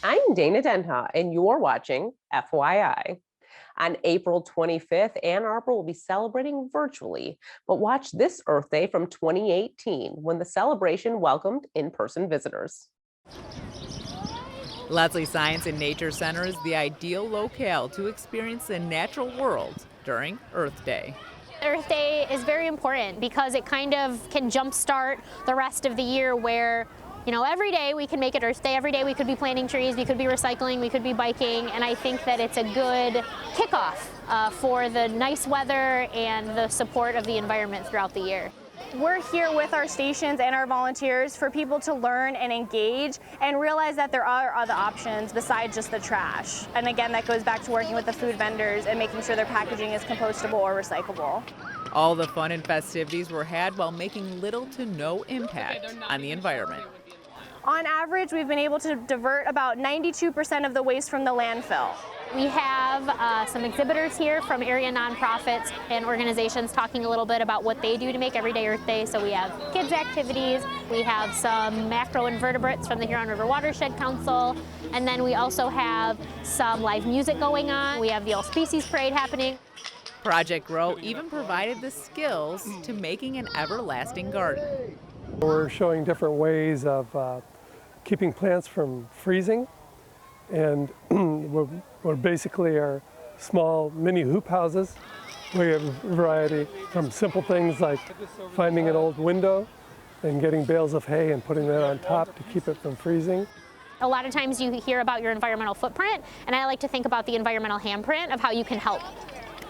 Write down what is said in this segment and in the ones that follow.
I'm Dana Denha, and you're watching FYI. On April 25th, Ann Arbor will be celebrating virtually, but watch this Earth Day from 2018 when the celebration welcomed in-person visitors. Leslie Science and Nature Center is the ideal locale to experience the natural world during Earth Day. Earth Day is very important because it kind of can jumpstart the rest of the year where, every day we can make it Earth Day. Every day we could be planting trees, we could be recycling, we could be biking, and I think that it's a good kickoff for the nice weather and the support of the environment throughout the year. We're here with our stations and our volunteers for people to learn and engage and realize that there are other options besides just the trash. And again, that goes back to working with the food vendors and making sure their packaging is compostable or recyclable. All the fun and festivities were had while making little to no impact on the environment. On average, we've been able to divert about 92% of the waste from the landfill. We have some exhibitors here from area nonprofits and organizations talking a little bit about what they do to make Everyday Earth Day. So we have kids activities, we have some macroinvertebrates from the Huron River Watershed Council, and then we also have some live music going on. We have the All Species Parade happening. Project Grow even provided the skills to making an everlasting garden. We're showing different ways of keeping plants from freezing, and we're basically our small mini hoop houses. We have a variety from simple things like finding an old window and getting bales of hay and putting that on top to keep it from freezing. A lot of times you hear about your environmental footprint, and I like to think about the environmental handprint of how you can help.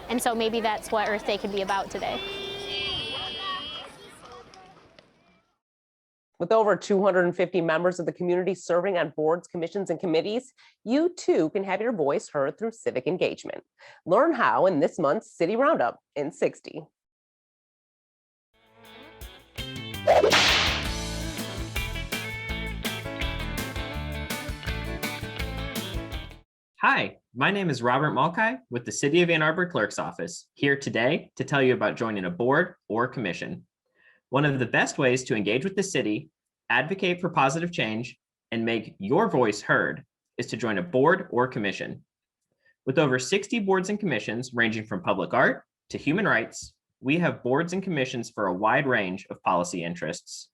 And so maybe that's what Earth Day can be about today. With over 250 members of the community serving on boards, commissions, and committees, you too can have your voice heard through civic engagement. Learn how in this month's City Roundup in 60. Hi, my name is Robert Malkai with the City of Ann Arbor Clerk's Office, here today to tell you about joining a board or commission. One of the best ways to engage with the city, advocate for positive change, and make your voice heard is to join a board or commission. With over 60 boards and commissions ranging from public art to human rights, we have boards and commissions for a wide range of policy interests.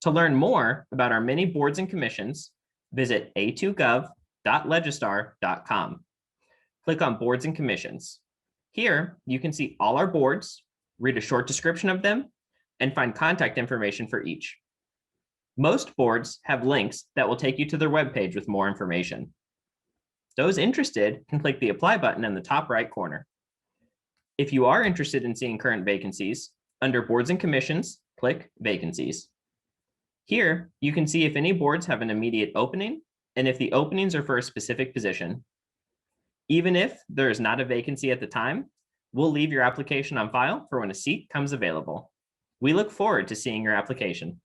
To learn more about our many boards and commissions, visit a2gov.legistar.com. Click on Boards and Commissions. Here, you can see all our boards, read a short description of them, and find contact information for each. Most boards have links that will take you to their webpage with more information. Those interested can click the Apply button in the top right corner. If you are interested in seeing current vacancies, under Boards and Commissions, click Vacancies. Here, you can see if any boards have an immediate opening and if the openings are for a specific position. Even if there is not a vacancy at the time, we'll leave your application on file for when a seat comes available. We look forward to seeing your application.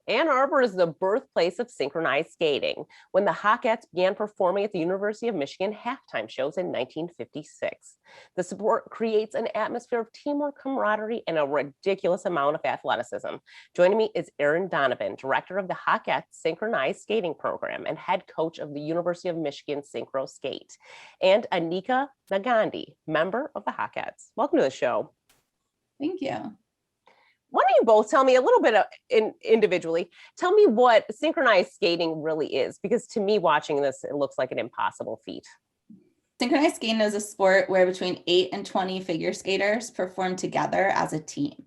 Ann Arbor is the birthplace of synchronized skating. When the Hockettes began performing at the University of Michigan halftime shows in 1956. The sport creates an atmosphere of teamwork, camaraderie, and a ridiculous amount of athleticism. Joining me is Erin Donovan, director of the Hockettes Synchronized Skating Program and head coach of the University of Michigan Synchro Skate, and Anika Nayegandhi, member of the Hockettes. Welcome to the show. Thank you. Why don't you both tell me a little bit individually, tell me what synchronized skating really is, because to me watching this, it looks like an impossible feat. Synchronized skating is a sport where between 8 and 20 figure skaters perform together as a team.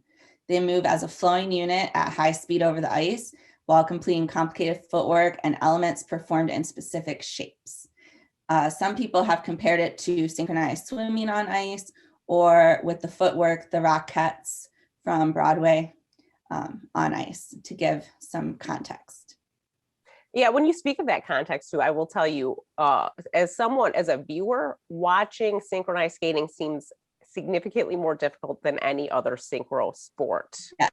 They move as a flowing unit at high speed over the ice while completing complicated footwork and elements performed in specific shapes. Some people have compared it to synchronized swimming on ice, or with the footwork, the Rockettes from Broadway on ice, to give some context. Yeah, when you speak of that context too, I will tell you, as a viewer, watching synchronized skating seems significantly more difficult than any other synchro sport. Yeah,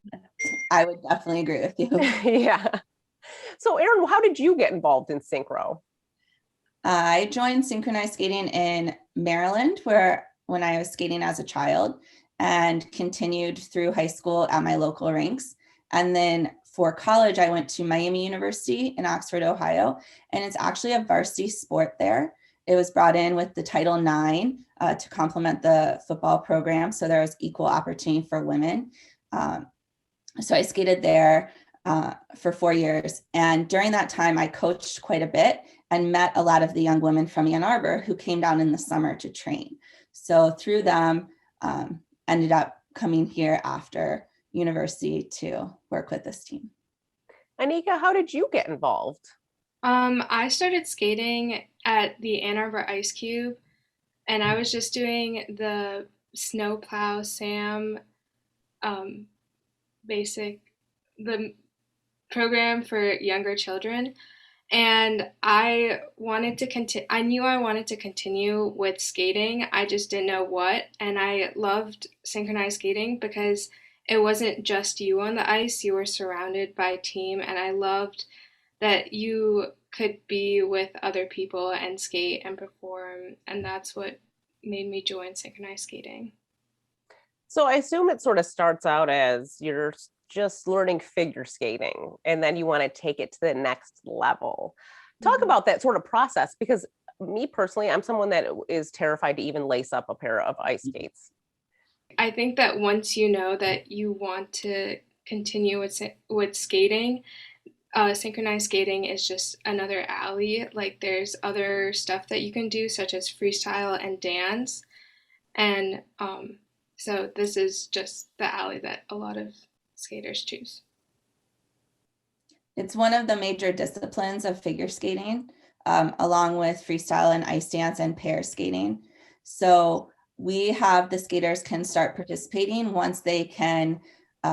I would definitely agree with you. Yeah. So Erin, how did you get involved in synchro? I joined synchronized skating in Maryland, when I was skating as a child, and continued through high school at my local rinks. And then for college, I went to Miami University in Oxford, Ohio, and it's actually a varsity sport there. It was brought in with the Title IX to complement the football program, so there was equal opportunity for women. So I skated there for 4 years, and during that time, I coached quite a bit and met a lot of the young women from Ann Arbor who came down in the summer to train. So through them, ended up coming here after university to work with this team. Anika, how did you get involved? I started skating at the Ann Arbor Ice Cube, and I was just doing the snowplow Sam the program for younger children. And I wanted to continue. I knew I wanted to continue with skating. I just didn't know what. And I loved synchronized skating because it wasn't just you on the ice. You were surrounded by a team. And I loved that you could be with other people and skate and perform. And that's what made me join synchronized skating. So I assume it sort of starts out as you're just learning figure skating, and then you want to take it to the next level. Talk about that sort of process, because me personally, I'm someone that is terrified to even lace up a pair of ice skates. I think that once you know that you want to continue with skating, synchronized skating is just another alley. Like there's other stuff that you can do, such as freestyle and dance. And so this is just the alley that a lot of skaters choose. It's one of the major disciplines of figure skating, along with freestyle and ice dance and pair skating. So we have the skaters can start participating once they can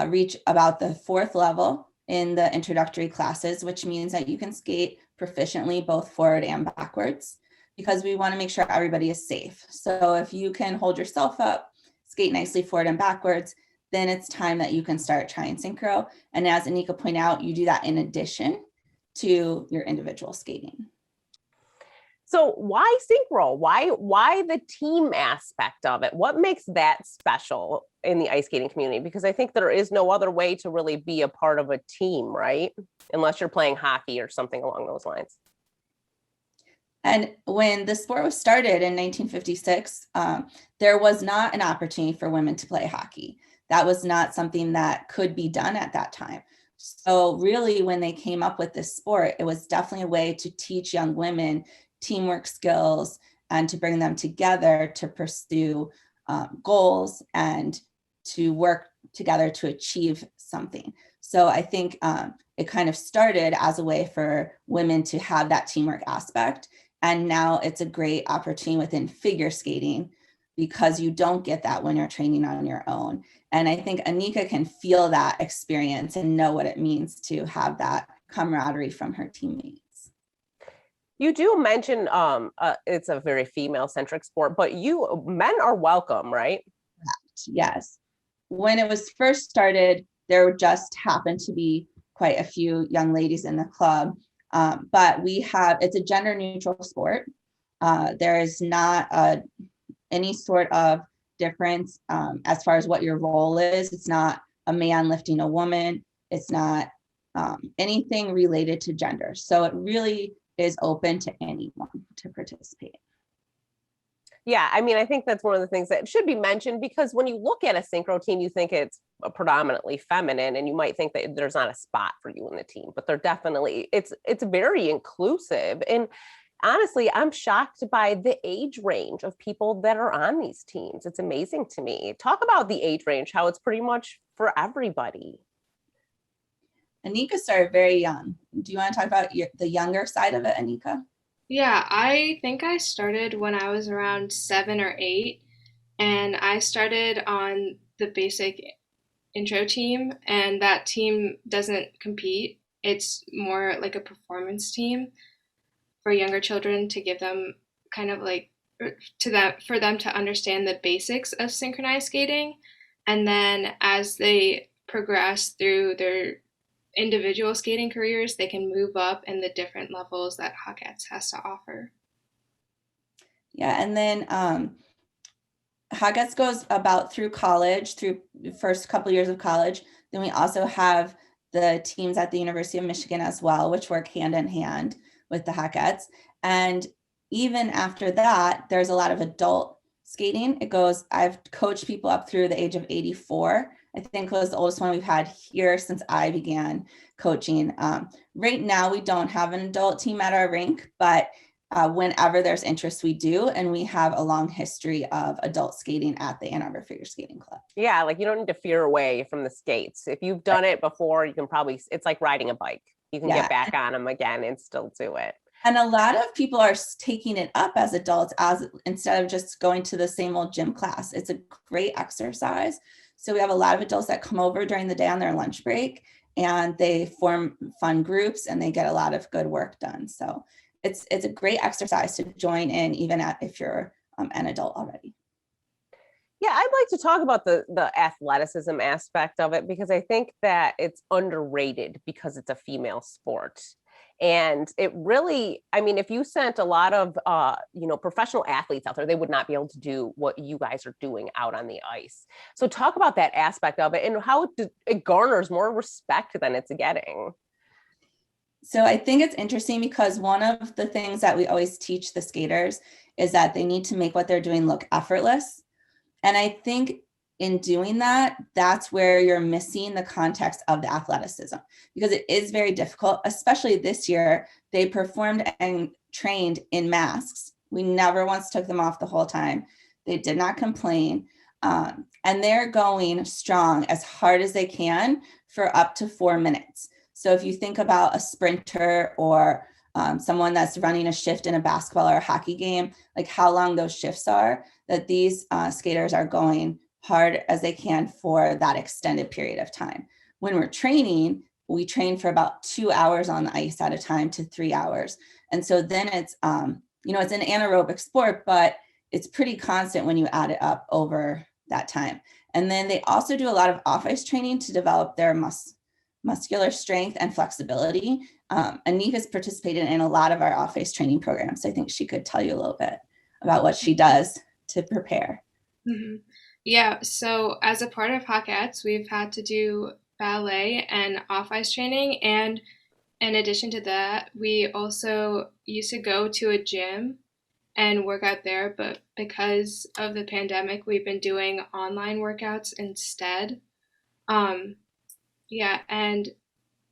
reach about the 4th level in the introductory classes, which means that you can skate proficiently both forward and backwards, because we want to make sure everybody is safe. So if you can hold yourself up, skate nicely forward and backwards, then it's time that you can start trying synchro. And as Anika pointed out, you do that in addition to your individual skating. So why synchro? Why the team aspect of it? What makes that special in the ice skating community? Because I think there is no other way to really be a part of a team, right? Unless you're playing hockey or something along those lines. And when the sport was started in 1956, there was not an opportunity for women to play hockey. That was not something that could be done at that time. So really, when they came up with this sport, it was definitely a way to teach young women teamwork skills and to bring them together to pursue goals and to work together to achieve something. So I think it kind of started as a way for women to have that teamwork aspect. And now it's a great opportunity within figure skating, because you don't get that when you're training on your own. And I think Anika can feel that experience and know what it means to have that camaraderie from her teammates. You do mention it's a very female-centric sport, but men are welcome, right? Yes. When it was first started, there just happened to be quite a few young ladies in the club, but it's a gender-neutral sport. There is not any sort of difference as far as what your role is. It's not a man lifting a woman. It's not anything related to gender. So it really is open to anyone to participate. Yeah, I mean, I think that's one of the things that should be mentioned, because when you look at a synchro team, you think it's predominantly feminine, and you might think that there's not a spot for you in the team, but they're definitely, it's very inclusive. And honestly, I'm shocked by the age range of people that are on these teams. It's amazing to me. Talk about the age range, how it's pretty much for everybody. Anika started very young. Do you want to talk about the younger side of it, Anika? Yeah, I think I started when I was around 7 or 8, and I started on the basic intro team, and that team doesn't compete. It's more like a performance team for younger children, to give them kind of like for them to understand the basics of synchronized skating. And then as they progress through their individual skating careers, they can move up in the different levels that Hockettes has to offer. Yeah, and then Hockettes goes about through college, through the first couple years of college. Then we also have the teams at the University of Michigan as well, which work hand in hand with the Hockettes. And even after that, there's a lot of adult skating. I've coached people up through the age of 84. I think was the oldest one we've had here since I began coaching. Right now, we don't have an adult team at our rink, but whenever there's interest, we do. And we have a long history of adult skating at the Ann Arbor Figure Skating Club. Yeah, like you don't need to fear away from the skates. If you've done it before, you can probably, it's like riding a bike. You can get back on them again and still do it. And a lot of people are taking it up as adults instead of just going to the same old gym class. It's a great exercise. So we have a lot of adults that come over during the day on their lunch break, and they form fun groups and they get a lot of good work done. So it's a great exercise to join in, even if you're an adult already. Yeah, I'd like to talk about the athleticism aspect of it, because I think that it's underrated because it's a female sport. And it really, I mean, if you sent a lot of, professional athletes out there, they would not be able to do what you guys are doing out on the ice. So talk about that aspect of it and how it garners more respect than it's getting. So I think it's interesting because one of the things that we always teach the skaters is that they need to make what they're doing look effortless. And I think in doing that, that's where you're missing the context of the athleticism, because it is very difficult, especially this year. They performed and trained in masks. We never once took them off the whole time. They did not complain. And they're going strong as hard as they can for up to 4 minutes. So if you think about a sprinter or someone that's running a shift in a basketball or a hockey game, like how long those shifts are, that these skaters are going hard as they can for that extended period of time. When we're training, we train for about 2 hours on the ice at a time to 3 hours. And so then it's, it's an anaerobic sport, but it's pretty constant when you add it up over that time. And then they also do a lot of off-ice training to develop their muscular strength and flexibility. Anika's participated in a lot of our off-ice training programs. So I think she could tell you a little bit about what she does to prepare. Mm-hmm. Yeah, so as a part of Hockettes, we've had to do ballet and off-ice training. And in addition to that, we also used to go to a gym and work out there. But because of the pandemic, we've been doing online workouts instead. And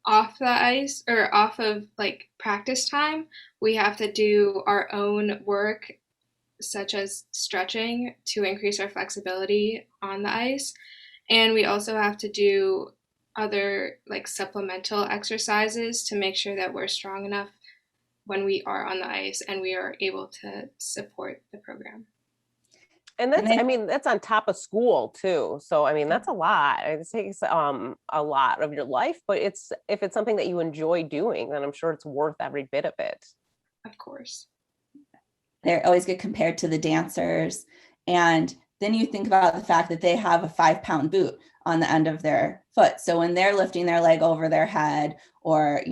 off the ice or off of like practice time, we have to do our own work, such as stretching to increase our flexibility on the ice. And we also have to do other like supplemental exercises to make sure that we're strong enough when we are on the ice and we are able to support the program. And that's on top of school too. So, I mean, that's a lot. It takes a lot of your life, but if it's something that you enjoy doing, then I'm sure it's worth every bit of it. Of course. They always get compared to the dancers. And then you think about the fact that they have a 5-pound boot on the end of their foot. So when they're lifting their leg over their head or,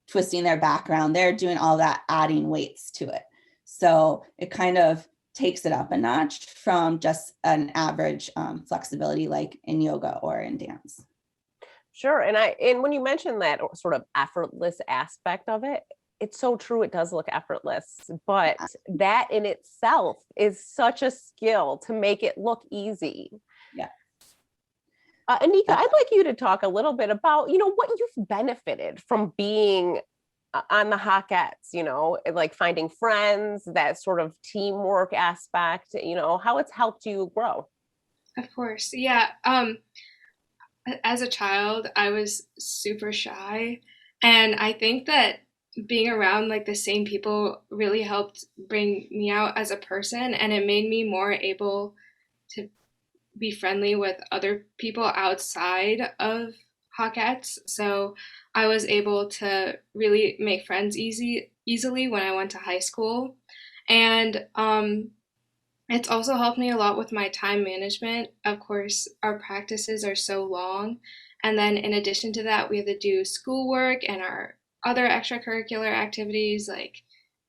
twisting their background, they're doing all that, adding weights to it. So it kind of takes it up a notch from just an average flexibility like in yoga or in dance. Sure. And when you mentioned that sort of effortless aspect of it, it's so true. It does look effortless, but that in itself is such a skill to make it look easy. Yeah. Anika, I'd like you to talk a little bit about, what you've benefited from being on the Hockettes, like finding friends, that sort of teamwork aspect, how it's helped you grow. Of course. Yeah. As a child, I was super shy. And I think that being around like the same people really helped bring me out as a person. And it made me more able to be friendly with other people outside of Hockettes. So I was able to really make friends easily when I went to high school. And it's also helped me a lot with my time management. Of course, our practices are so long. And then in addition to that, we have to do schoolwork and our other extracurricular activities like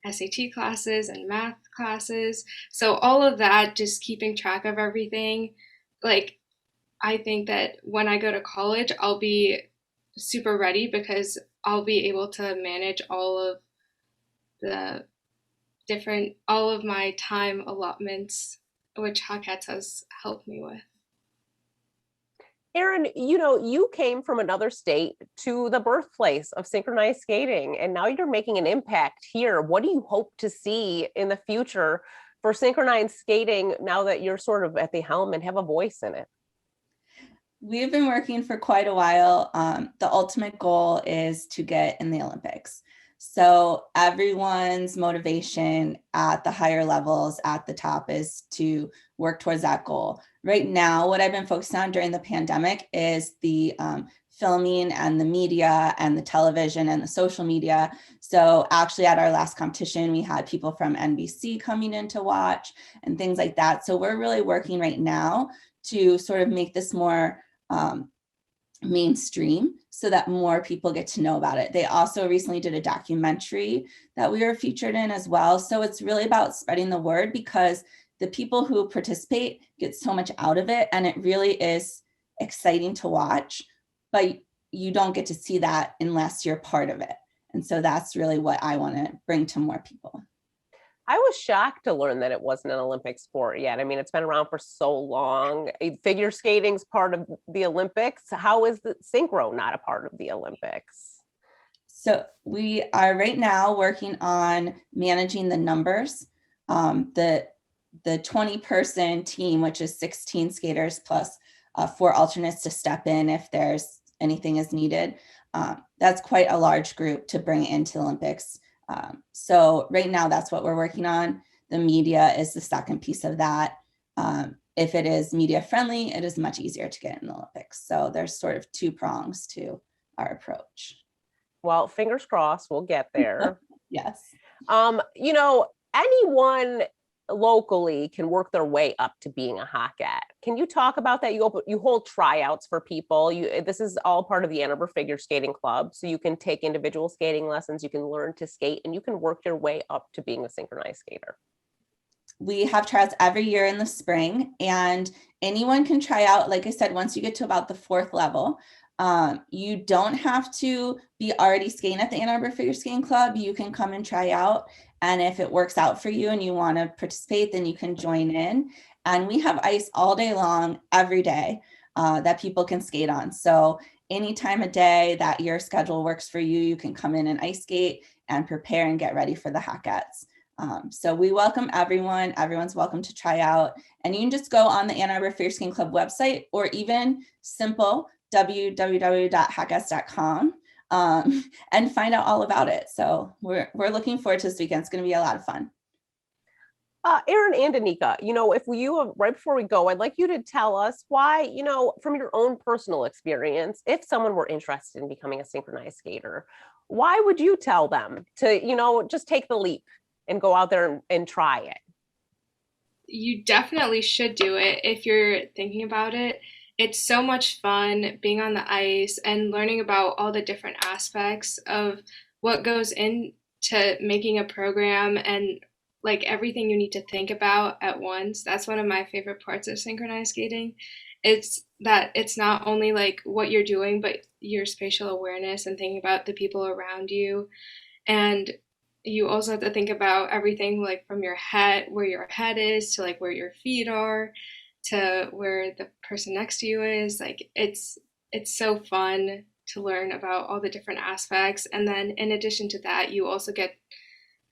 SAT classes and math classes. So all of that, just keeping track of everything, like I think that when I go to college, I'll be super ready because I'll be able to manage all of my time allotments, which Hockettes has helped me with. Erin, you came from another state to the birthplace of synchronized skating, and now you're making an impact here. What do you hope to see in the future for synchronized skating now that you're sort of at the helm and have a voice in it? We've been working for quite a while. The ultimate goal is to get in the Olympics. So everyone's motivation at the higher levels at the top is to work towards that goal. Right now, what I've been focused on during the pandemic is the filming and the media and the television and the social media. So actually at our last competition, we had people from NBC coming in to watch and things like that. So we're really working right now to sort of make this more mainstream so that more people get to know about it. They also recently did a documentary that we were featured in as well. So it's really about spreading the word because the people who participate get so much out of it and it really is exciting to watch, but you don't get to see that unless you're part of it. And so that's really what I want to bring to more people. I was shocked to learn that it wasn't an Olympic sport yet. I mean, it's been around for so long. Figure skating's part of the Olympics. How is the synchro not a part of the Olympics? So we are right now working on managing the numbers. The 20-person team, which is 16 skaters plus 4 alternates to step in if there's anything is needed. That's quite a large group to bring into the Olympics. So right now that's what we're working on. The media is the second piece of that. If it is media friendly, it is much easier to get in the Olympics. So there's sort of 2 prongs to our approach. Well, fingers crossed, we'll get there. Yes. Anyone locally can work their way up to being a Hockette. Can you talk about that? You hold tryouts for people. This is all part of the Ann Arbor Figure Skating Club. So you can take individual skating lessons, you can learn to skate, and you can work your way up to being a synchronized skater. We have tryouts every year in the spring, and anyone can try out. Like I said, once you get to about the 4th level, you don't have to be already skating at the Ann Arbor Figure Skating Club. You can come and try out. And if it works out for you and you want to participate, then you can join in. And we have ice all day long, every day that people can skate on. So any time of day that your schedule works for you, you can come in and ice skate and prepare and get ready for the Hockettes. So we welcome everyone. Everyone's welcome to try out. And you can just go on the Ann Arbor Figure Skating Club website or even simple www.hockettes.com and find out all about it. So we're looking forward to this weekend. It's going to be a lot of fun. Erin and Anika, right before we go, I'd like you to tell us why, from your own personal experience, if someone were interested in becoming a synchronized skater, why would you tell them to, just take the leap and go out there and try it? You definitely should do it if you're thinking about it. It's so much fun being on the ice and learning about all the different aspects of what goes into making a program and like everything you need to think about at once. That's one of my favorite parts of synchronized skating. It's that it's not only like what you're doing, but your spatial awareness and thinking about the people around you. And you also have to think about everything like from your head, where your head is, to like where your feet are, to where the person next to you is. Like it's so fun to learn about all the different aspects. And then in addition to that, you also get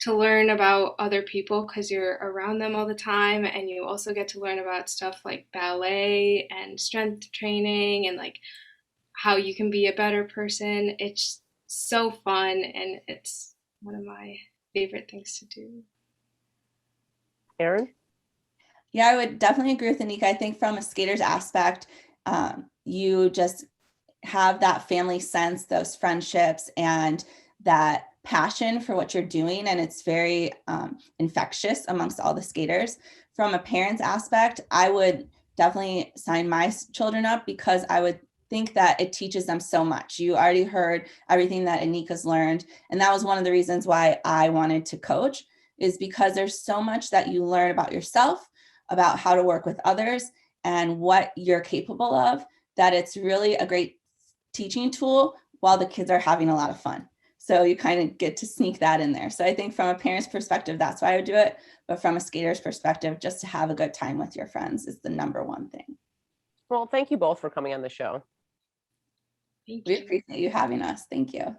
to learn about other people because you're around them all the time. And you also get to learn about stuff like ballet and strength training and like how you can be a better person. It's so fun and it's one of my favorite things to do. Erin? Yeah, I would definitely agree with Anika. I think from a skater's aspect, you just have that family sense, those friendships, and that passion for what you're doing. And it's very infectious amongst all the skaters. From a parent's aspect, I would definitely sign my children up because I would think that it teaches them so much. You already heard everything that Anika's learned. And that was one of the reasons why I wanted to coach, is because there's so much that you learn about yourself, about how to work with others and what you're capable of, that it's really a great teaching tool while the kids are having a lot of fun. So you kind of get to sneak that in there. So I think from a parent's perspective, that's why I would do it. But from a skater's perspective, just to have a good time with your friends is the number one thing. Well, thank you both for coming on the show. Thank We you. appreciate you having us. Thank you.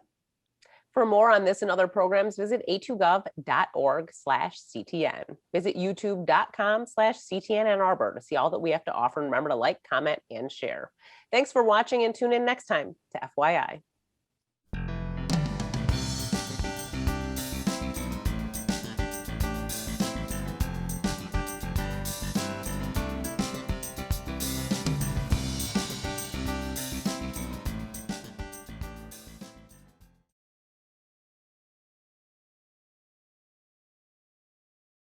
For more on this and other programs, visit a2gov.org/CTN. Visit youtube.com/CTN Ann Arbor to see all that we have to offer. And remember to like, comment, and share. Thanks for watching, and tune in next time to FYI.